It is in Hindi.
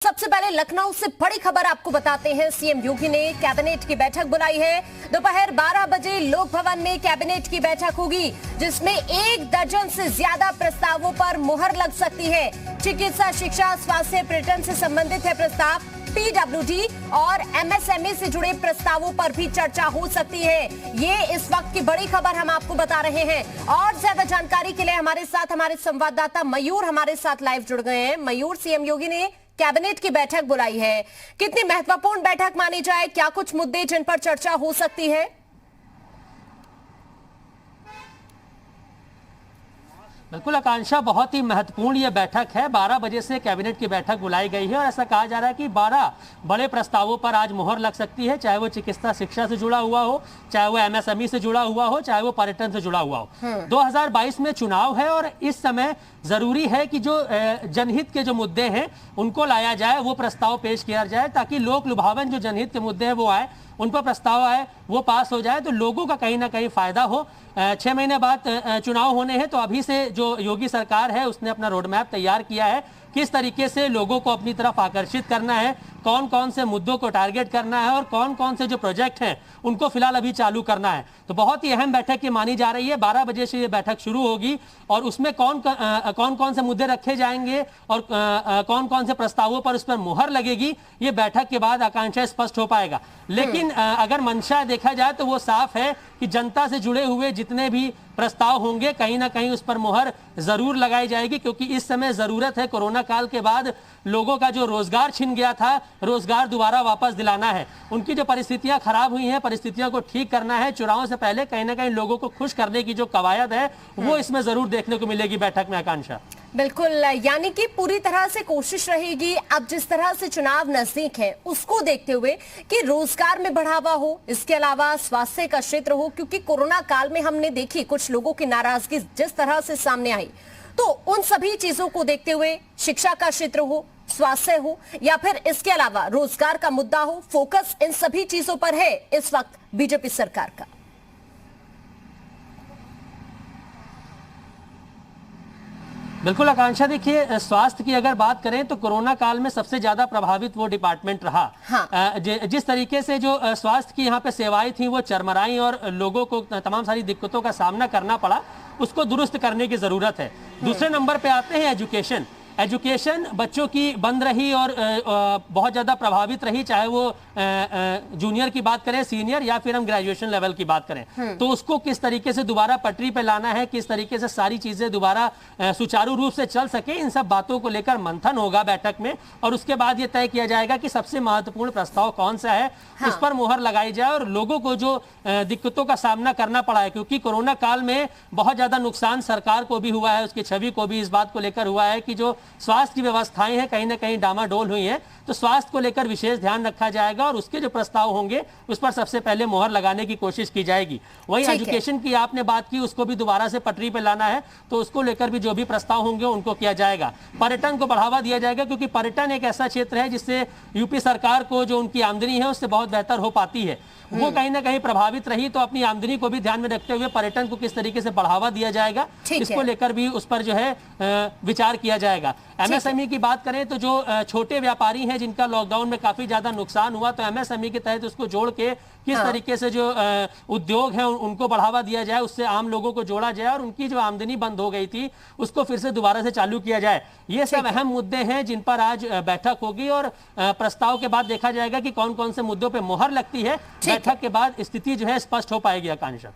सबसे पहले लखनऊ से बड़ी खबर आपको बताते हैं। सीएम योगी ने कैबिनेट की बैठक बुलाई है। दोपहर 12 बजे लोक भवन में कैबिनेट की बैठक होगी, जिसमें 1 दर्जन से ज्यादा प्रस्तावों पर मुहर लग सकती है। चिकित्सा, शिक्षा, स्वास्थ्य, पर्यटन से संबंधित है प्रस्ताव। पीडब्ल्यूडी और एमएसएमई से जुड़े प्रस्तावों पर भी चर्चा हो सकती है। ये इस वक्त की बड़ी खबर हम आपको बता रहे हैं। और ज्यादा जानकारी के लिए हमारे साथ हमारे संवाददाता मयूर हमारे साथ लाइव जुड़ गए हैं। मयूर, सीएम योगी ने कैबिनेट की बैठक बुलाई है, कितनी महत्वपूर्ण बैठक मानी जाए, क्या कुछ मुद्दे जिन पर चर्चा हो सकती है? बिल्कुल आकांक्षा, बहुत ही महत्वपूर्ण ये बैठक है। 12 बजे से कैबिनेट की बैठक बुलाई गई है और ऐसा कहा जा रहा है कि 12 बड़े प्रस्तावों पर आज मुहर लग सकती है, चाहे वो चिकित्सा शिक्षा से जुड़ा हुआ हो, चाहे वो एमएसएमई से जुड़ा हुआ हो, चाहे वो पर्यटन से जुड़ा हुआ हो। 2022 में चुनाव है और इस समय जरूरी है कि जो जनहित के जो मुद्दे हैं उनको लाया जाए, वो प्रस्ताव पेश किया जाए, ताकि लोक लुभावन जो जनहित के मुद्दे हैं वो आए, उन पर प्रस्ताव आए, वो पास हो जाए तो लोगों का कहीं ना कहीं फायदा हो। 6 महीने बाद चुनाव होने हैं, तो अभी से जो योगी सरकार है उसने अपना रोड मैप तैयार किया है, किस तरीके से लोगों को अपनी तरफ आकर्षित करना है, कौन कौन से मुद्दों को टारगेट करना है और कौन कौन से जो प्रोजेक्ट हैं उनको फिलहाल अभी चालू करना है। तो बहुत ही अहम बैठक ये मानी जा रही है। 12 बजे से ये बैठक शुरू होगी और उसमें कौन कौन से मुद्दे रखे जाएंगे और कौन कौन से प्रस्तावों पर उस पर मुहर लगेगी, ये बैठक के बाद आकांक्षा स्पष्ट हो पाएगा। लेकिन अगर मंशा देखा जाए तो वो साफ है कि जनता से जुड़े हुए जितने भी प्रस्ताव होंगे कहीं ना कहीं उस पर मुहर जरूर लगाई जाएगी, क्योंकि इस समय जरूरत है, कोरोना काल के बाद लोगों का जो रोजगार छिन गया था, रोजगार दोबारा वापस दिलाना है। उनकी जो परिस्थितियां खराब हुई हैं, परिस्थितियों को ठीक करना है। चुनाव से पहले कहीं ना कहीं लोगों को खुश करने की जो कवायद है वो इसमें जरूर देखने को मिलेगी बैठक में। आकांक्षा, बिल्कुल, यानी कि पूरी तरह से कोशिश रहेगी अब जिस तरह से चुनाव नजदीक है उसको देखते हुए कि रोजगार में बढ़ावा हो, इसके अलावा स्वास्थ्य का क्षेत्र हो, क्योंकि कोरोना काल में हमने देखी कुछ लोगों की नाराजगी जिस तरह से सामने आई, तो उन सभी चीजों को देखते हुए शिक्षा का क्षेत्र हो, स्वास्थ्य हो या फिर इसके अलावा रोजगार का मुद्दा हो, फोकस इन सभी चीजों पर है इस वक्त बीजेपी सरकार का। बिल्कुल आकांक्षा, देखिए स्वास्थ्य की अगर बात करें तो कोरोना काल में सबसे ज्यादा प्रभावित वो डिपार्टमेंट रहा। हाँ। जिस तरीके से जो स्वास्थ्य की यहाँ पे सेवाएं थी वो चरमराई और लोगों को तमाम सारी दिक्कतों का सामना करना पड़ा, उसको दुरुस्त करने की जरूरत है। दूसरे नंबर पे आते हैं एजुकेशन बच्चों की बंद रही और बहुत ज़्यादा प्रभावित रही, चाहे वो जूनियर की बात करें, सीनियर या फिर हम ग्रेजुएशन लेवल की बात करें, तो उसको किस तरीके से दोबारा पटरी पे लाना है, किस तरीके से सारी चीज़ें दोबारा सुचारू रूप से चल सके, इन सब बातों को लेकर मंथन होगा बैठक में और उसके बाद ये तय किया जाएगा कि सबसे महत्वपूर्ण प्रस्ताव कौन सा है। हाँ। उस पर मुहर लगाई जाए और लोगों को जो दिक्कतों का सामना करना पड़ा है, क्योंकि कोरोना काल में बहुत ज़्यादा नुकसान सरकार को भी हुआ है, उसकी छवि को भी इस बात को लेकर हुआ है कि जो स्वास्थ्य की व्यवस्थाएं हैं कहीं ना कहीं डामाडोल हुई हैं, तो स्वास्थ्य को लेकर विशेष ध्यान रखा जाएगा और उसके जो प्रस्ताव होंगे उस पर सबसे पहले मुहर लगाने की कोशिश की जाएगी। वही एजुकेशन की आपने बात की, उसको भी दोबारा से पटरी पर लाना है, तो उसको लेकर भी जो भी प्रस्ताव होंगे उनको किया जाएगा। पर्यटन को बढ़ावा दिया जाएगा, क्योंकि पर्यटन एक ऐसा क्षेत्र है जिससे यूपी सरकार को जो उनकी आमदनी है उससे बहुत बेहतर हो पाती है, वो कहीं ना कहीं प्रभावित रही, तो अपनी आमदनी को भी ध्यान में रखते हुए पर्यटन को किस तरीके से बढ़ावा दिया जाएगा, इसको लेकर भी उस पर जो है विचार किया जाएगा। एमएसएमई की बात करें तो जो छोटे व्यापारी हैं जिनका लॉकडाउन में काफी ज्यादा नुकसान हुआ, तो एमएसएमई के तहत उसको जोड़ के किस तरीके से जो उद्योग है उनको बढ़ावा दिया जाए, उससे आम लोगों को जोड़ा जाए और उनकी जो आमदनी बंद हो गई थी उसको फिर से दोबारा से चालू किया जाए। ये सब अहम मुद्दे हैं जिन पर आज बैठक होगी और प्रस्ताव के बाद देखा जाएगा कि कौन कौन से मुद्दों पर मुहर लगती है। बैठक के बाद स्थिति जो है स्पष्ट हो पाएगी। आकांक्षा।